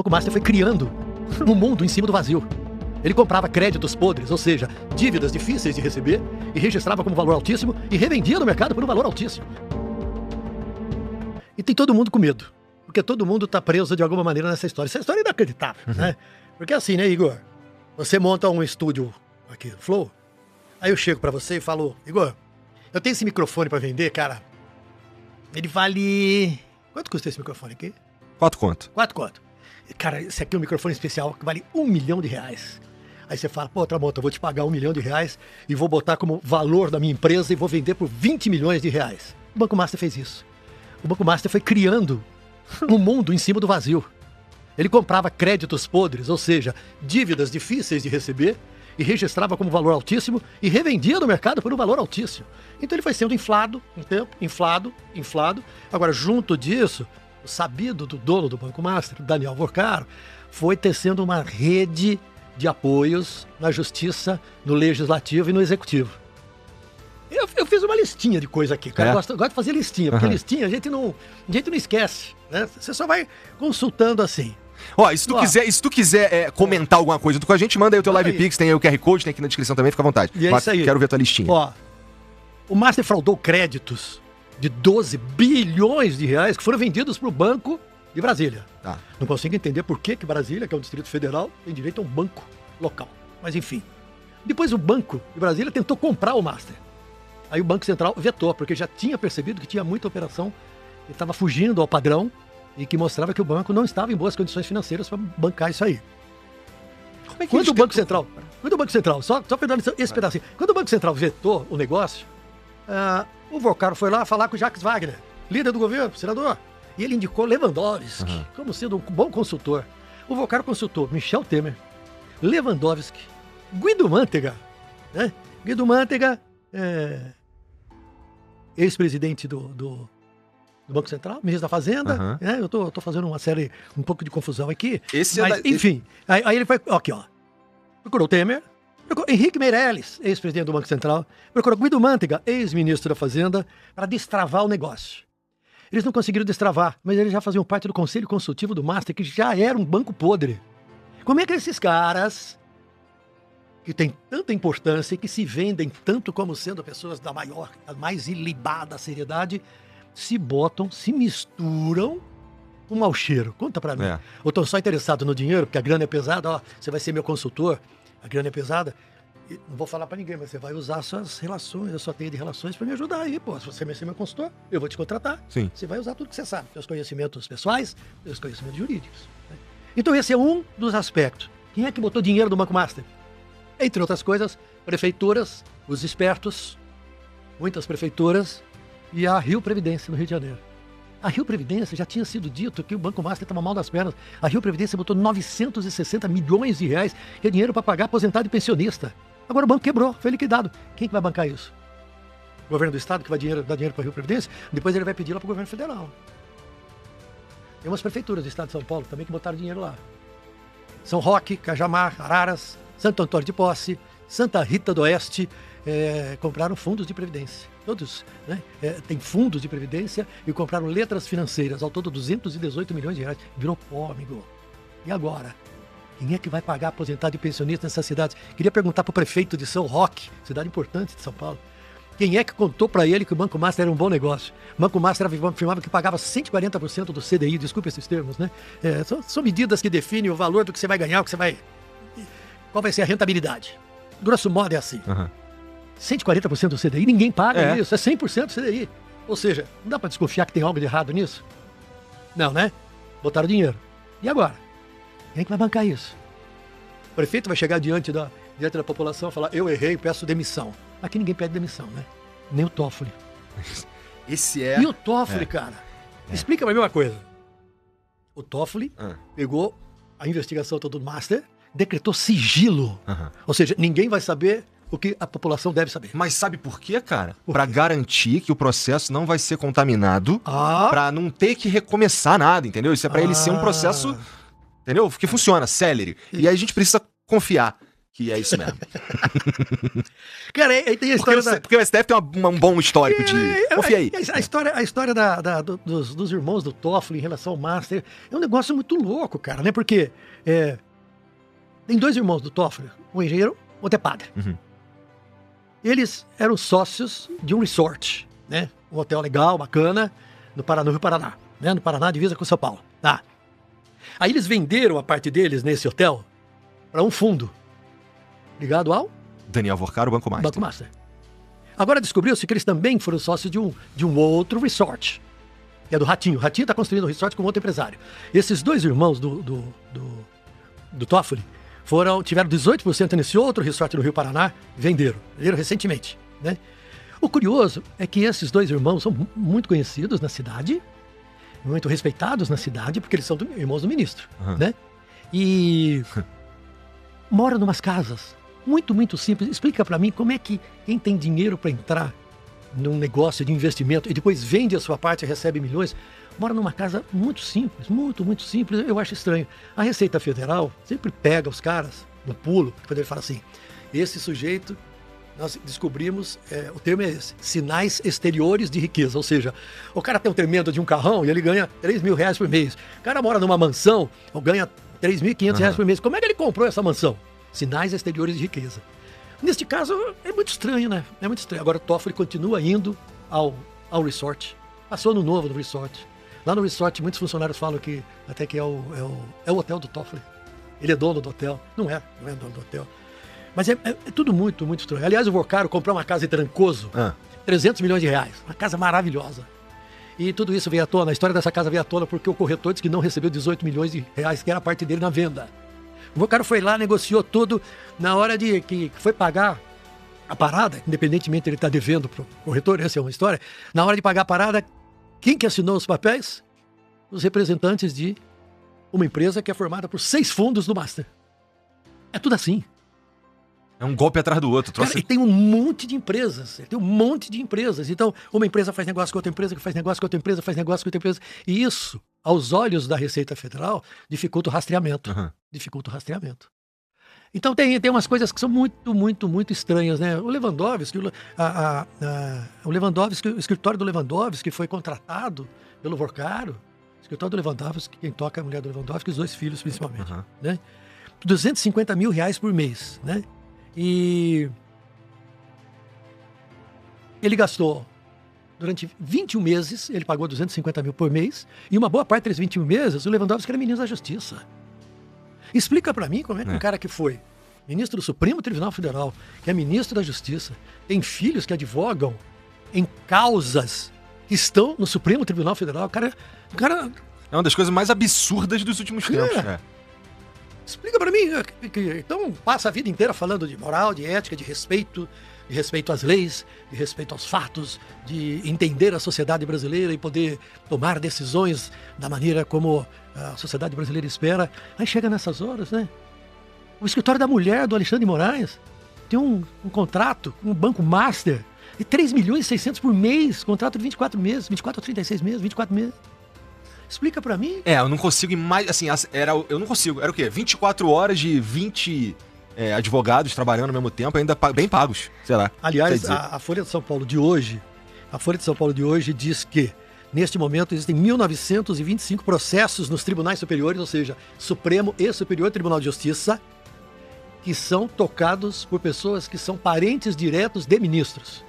Banco Master foi criando um mundo em cima do vazio. Ele comprava créditos podres, ou seja, dívidas difíceis de receber, e registrava como valor altíssimo e revendia no mercado por um valor altíssimo. E tem todo mundo com medo, porque todo mundo está preso de alguma maneira nessa história. Essa história é inacreditável, né? Porque assim, né, Igor? Você monta um estúdio aqui no Flow, aí eu chego para você e falo, Igor, eu tenho esse microfone para vender, cara. Ele vale... Quanto custa esse microfone aqui? 4 conto. 4 conto. Cara, esse aqui é um microfone especial que vale R$1 milhão. Aí você fala, pô, Tramonta, eu vou te pagar R$1 milhão e vou botar como valor da minha empresa e vou vender por R$20 milhões. O Banco Master fez isso. O Banco Master foi criando um mundo em cima do vazio. Ele comprava créditos podres, ou seja, dívidas difíceis de receber, e registrava como valor altíssimo e revendia no mercado por um valor altíssimo. Então ele foi sendo inflado, um tempo, inflado. Agora, junto disso, o sabido do dono do Banco Master, Daniel Vorcaro, foi tecendo uma rede de apoios na justiça, no legislativo e no executivo. Eu fiz uma listinha de coisa aqui, cara. Eu gosto de fazer listinha, porque listinha a gente não esquece, né? Você só vai consultando assim. Ó, e se tu quiser comentar alguma coisa com a gente, manda aí o teu Live Pix, tem aí o QR Code, tem aqui na descrição também, fica à vontade. E é isso aí. Quero ver a tua listinha. Ó, o Master fraudou créditos de 12 bilhões de reais que foram vendidos para o Banco de Brasília. Tá. Não consigo entender por que Brasília, que é um distrito federal, tem direito a um banco local. Mas enfim. Depois o Banco de Brasília tentou comprar o Master. Aí o Banco Central vetou, porque já tinha percebido que tinha muita operação que estava fugindo ao padrão e que mostrava que o banco não estava em boas condições financeiras para bancar isso aí. Como é que Quando o Banco Central, só pegando esse pedacinho, quando o Banco Central vetou o negócio, o Vorcaro foi lá falar com o Jacques Wagner, líder do governo, senador, e ele indicou Lewandowski como sendo um bom consultor. O Vorcaro consultou Michel Temer, Lewandowski, Guido Mantega, né? Guido Mantega, ex-presidente do Banco Central, ministro da Fazenda, né? Eu tô fazendo uma série, um pouco de confusão aqui. Enfim, aí ele foi, aqui ó, procurou Temer, procurou Henrique Meirelles, ex-presidente do Banco Central, procurou Guido Mantega, ex-ministro da Fazenda, para destravar o negócio. Eles não conseguiram destravar, mas eles já faziam parte do Conselho Consultivo do Master, que já era um banco podre. Como é que esses caras, que têm tanta importância e que se vendem tanto como sendo pessoas da mais ilibada seriedade, se botam, se misturam com mau cheiro? Conta pra mim. Ou estão só interessados no dinheiro, porque a grana é pesada, ó, você vai ser meu consultor, a grana é pesada, e não vou falar pra ninguém, mas você vai usar suas relações, a sua teia de relações pra me ajudar aí, pô. Se você vai ser meu consultor, eu vou te contratar. Sim. Você vai usar tudo que você sabe, seus conhecimentos pessoais, seus conhecimentos jurídicos. Né? Então esse é um dos aspectos. Quem é que botou dinheiro do Banco Master? Entre outras coisas, prefeituras, os espertos, muitas prefeituras, e a Rio Previdência, no Rio de Janeiro. A Rio Previdência já tinha sido dito que o Banco Master estava mal das pernas. A Rio Previdência botou 960 milhões de reais, que é dinheiro para pagar aposentado e pensionista. Agora o banco quebrou, foi liquidado. Quem que vai bancar isso? O governo do estado que vai dar dinheiro para a Rio Previdência? Depois ele vai pedir lá para o governo federal. Tem umas prefeituras do estado de São Paulo também que botaram dinheiro lá. São Roque, Cajamar, Araras, Santo Antônio de Posse, Santa Rita do Oeste, compraram fundos de previdência. Todos, né? Tem fundos de previdência e compraram letras financeiras, ao todo 218 milhões de reais. Virou pó, amigo. E agora? Quem é que vai pagar aposentado e pensionista nessas cidades? Queria perguntar para o prefeito de São Roque, cidade importante de São Paulo, quem é que contou para ele que o Banco Master era um bom negócio? O Banco Master afirmava que pagava 140% do CDI, desculpe esses termos, né? São medidas que definem o valor do que você vai ganhar, qual vai ser a rentabilidade. Grosso modo é assim. 140% do CDI, ninguém paga isso, é 100% do CDI. Ou seja, não dá para desconfiar que tem algo de errado nisso? Não, né? Botaram dinheiro. E agora? Quem é que vai bancar isso? O prefeito vai chegar diante da população e falar, eu errei, peço demissão. Aqui ninguém pede demissão, né? Nem o Toffoli. E o Toffoli, cara? Explica pra mim uma coisa. O Toffoli pegou a investigação toda do Master, decretou sigilo. Ou seja, ninguém vai saber o que a população deve saber. Mas sabe por quê, cara? Pra garantir que o processo não vai ser contaminado, pra não ter que recomeçar nada, entendeu? Isso é pra ele ser um processo, entendeu? Que funciona, célere. E aí a gente precisa confiar. que é isso mesmo. Cara, aí tem a história porque o STF tem um bom histórico de... Confia aí. A história dos irmãos do Toffoli em relação ao Master é um negócio muito louco, cara, né? Porque tem dois irmãos do Toffoli, um engenheiro, outro é padre. Uhum. Eles eram sócios de um resort, né? Um hotel legal, bacana, no Rio Paraná, né? No Paraná, divisa com São Paulo. Tá. Aí eles venderam a parte deles nesse hotel para um fundo ligado ao Daniel Vorcaro, Banco Master. Banco Master. Agora descobriu-se que eles também foram sócios de um outro resort, que é do Ratinho. O Ratinho está construindo um resort com outro empresário. Esses dois irmãos do Toffoli tiveram 18% nesse outro resort no Rio Paraná, venderam recentemente, né? O curioso é que esses dois irmãos são muito conhecidos na cidade, muito respeitados na cidade, porque eles são irmãos do ministro, né? E moram em umas casas muito, muito simples. Explica para mim como é que quem tem dinheiro para entrar num negócio de investimento e depois vende a sua parte e recebe milhões, mora numa casa muito simples, muito, muito simples. Eu acho estranho. A Receita Federal sempre pega os caras no pulo, quando ele fala assim, esse sujeito, nós descobrimos, o termo é esse, sinais exteriores de riqueza, ou seja, o cara tem um tremendo de um carrão e ele ganha R$3.000 por mês. O cara mora numa mansão ou ganha R$3.500 por mês. Como é que ele comprou essa mansão? Sinais exteriores de riqueza. Neste caso, é muito estranho, né? É muito estranho. Agora o Toffoli continua indo ao resort. Passou ano novo no resort. Lá no resort, muitos funcionários falam que até que é o hotel do Toffoli. Ele é dono do hotel. Não é dono do hotel. Mas é tudo muito, muito estranho. Aliás, o Vorcaro comprou uma casa em Trancoso, 300 milhões de reais. Uma casa maravilhosa. E tudo isso veio à tona. A história dessa casa veio à tona porque o corretor disse que não recebeu 18 milhões de reais, que era a parte dele na venda. O Vorcaro foi lá, negociou tudo. Na hora que foi pagar a parada, independentemente ele estar devendo para o corretor, essa é uma história. Na hora de pagar a parada, quem que assinou os papéis? Os representantes de uma empresa que é formada por 6 fundos do Master. É tudo assim. É um golpe atrás do outro. Cara, e tem um monte de empresas. Então, uma empresa faz negócio com outra empresa, que faz negócio com outra empresa, faz negócio com outra empresa. E isso, aos olhos da Receita Federal, dificulta o rastreamento. Dificulta o rastreamento. Então, tem umas coisas que são muito, muito, muito estranhas, né? O Lewandowski, o escritório do Lewandowski foi contratado pelo Vorcaro. O escritório do Lewandowski, quem toca é a mulher do Lewandowski, os 2 filhos principalmente, né? 250 mil reais por mês, né? E ele gastou, durante 21 meses, ele pagou 250 mil por mês, e uma boa parte desses 21 meses, o Lewandowski era ministro da Justiça. Explica pra mim como é que um cara que foi ministro do Supremo Tribunal Federal, que é ministro da Justiça, tem filhos que advogam em causas que estão no Supremo Tribunal Federal, o cara... É uma das coisas mais absurdas dos últimos tempos, Explica pra mim, então passa a vida inteira falando de moral, de ética, de respeito às leis, de respeito aos fatos, de entender a sociedade brasileira e poder tomar decisões da maneira como a sociedade brasileira espera. Aí chega nessas horas, né? O escritório da mulher do Alexandre de Moraes tem um contrato com o Banco Master de 3 milhões e 600 por mês, contrato de 24 meses, 24 a 36 meses, 24 meses. Explica pra mim. Eu não consigo mais, assim, eu não consigo. Era o quê? 24 horas de 20 advogados trabalhando ao mesmo tempo, ainda bem pagos, sei lá. Aliás, a Folha de São Paulo de hoje diz que, neste momento, existem 1.925 processos nos tribunais superiores, ou seja, Supremo e Superior Tribunal de Justiça, que são tocados por pessoas que são parentes diretos de ministros.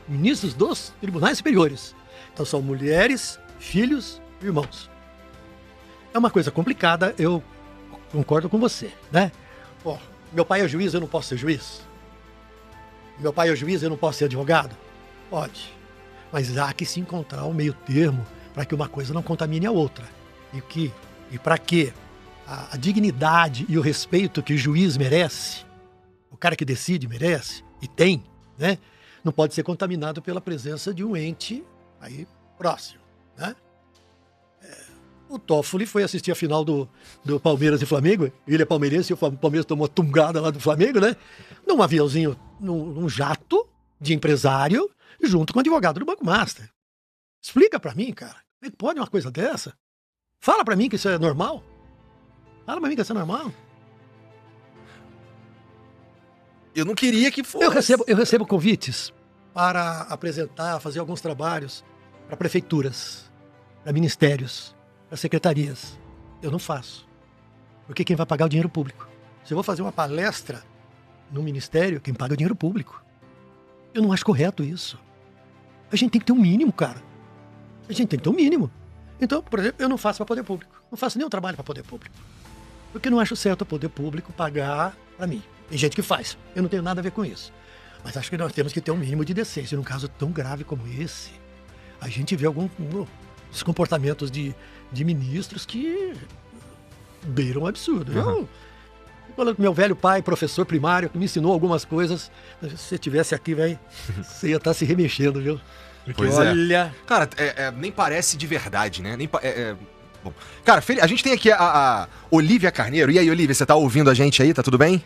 Ministros dos tribunais superiores. Então são mulheres, filhos, irmãos. É uma coisa complicada, eu concordo com você, né? Meu pai é juiz, eu não posso ser juiz? Meu pai é juiz, eu não posso ser advogado? Pode. Mas há que se encontrar um meio termo para que uma coisa não contamine a outra. E para que a dignidade e o respeito que o juiz merece, o cara que decide merece, e tem, né? Não pode ser contaminado pela presença de um ente aí próximo, né? O Toffoli foi assistir a final do Palmeiras e Flamengo. Ele é palmeirense e o Palmeiras tomou tungada lá do Flamengo, né? Num aviãozinho, num jato de empresário, junto com o advogado do Banco Master. Explica pra mim, cara. Como é que pode uma coisa dessa? Fala pra mim que isso é normal. Fala pra mim que isso é normal. Eu não queria que fosse. Eu recebo convites para apresentar, fazer alguns trabalhos para prefeituras, para ministérios, para secretarias. Eu não faço. Porque quem vai pagar é o dinheiro público. Se eu vou fazer uma palestra no ministério, quem paga é o dinheiro público. Eu não acho correto isso. A gente tem que ter um mínimo, cara. A gente tem que ter um mínimo. Então, por exemplo, eu não faço para poder público. Não faço nenhum trabalho para poder público. Porque eu não acho certo o poder público pagar para mim. Tem gente que faz. Eu não tenho nada a ver com isso. Mas acho que nós temos que ter um mínimo de decência. Num caso tão grave como esse, a gente vê alguns comportamentos de ministros que beiram um absurdo. Uhum. Meu velho pai, professor primário, que me ensinou algumas coisas, se você estivesse aqui, velho, você ia estar se remexendo, viu? Porque Pois olha... Cara, nem parece de verdade, né? Bom. Cara, a gente tem aqui a Olivia Carneiro. E aí, Olivia, você tá ouvindo a gente aí? Tá tudo bem?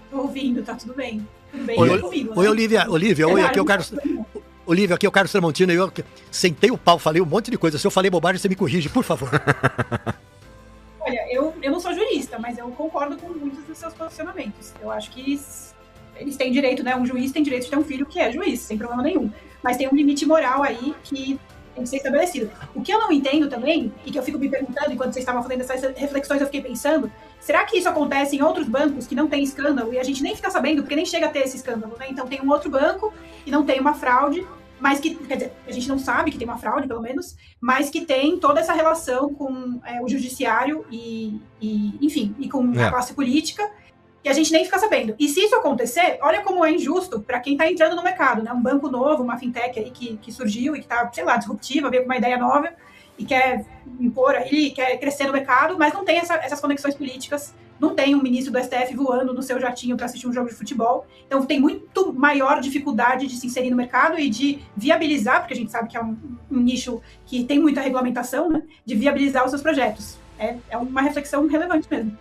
Tô ouvindo, tá tudo bem. Tudo bem, Oi, comigo, oi, né? Olivia, oi, aqui é o Carlos... Olivia, aqui é o Carlos Tramontino, eu sentei o pau, falei um monte de coisa. Se eu falei bobagem, você me corrige, por favor. Olha, eu não sou jurista, mas eu concordo com muitos dos seus posicionamentos. Eu acho que eles têm direito, né? Um juiz tem direito de ter um filho que é juiz, sem problema nenhum. Mas tem um limite moral aí que tem que ser estabelecido. O que eu não entendo também, e que eu fico me perguntando, enquanto vocês estavam fazendo essas reflexões, eu fiquei pensando, será que isso acontece em outros bancos que não tem escândalo e a gente nem fica sabendo, porque nem chega a ter esse escândalo, né? Então tem um outro banco e não tem uma fraude, mas que, quer dizer, a gente não sabe que tem uma fraude, pelo menos, mas que tem toda essa relação com o judiciário enfim, e com a classe política, que a gente nem fica sabendo. E se isso acontecer, olha como é injusto para quem está entrando no mercado, né? Um banco novo, uma fintech aí que surgiu e que está, sei lá, disruptiva, veio com uma ideia nova e quer impor aí, quer crescer no mercado, mas não tem essas conexões políticas, não tem um ministro do STF voando no seu jatinho para assistir um jogo de futebol. Então tem muito maior dificuldade de se inserir no mercado e de viabilizar, porque a gente sabe que é um nicho que tem muita regulamentação, né? De viabilizar os seus projetos. É uma reflexão relevante mesmo.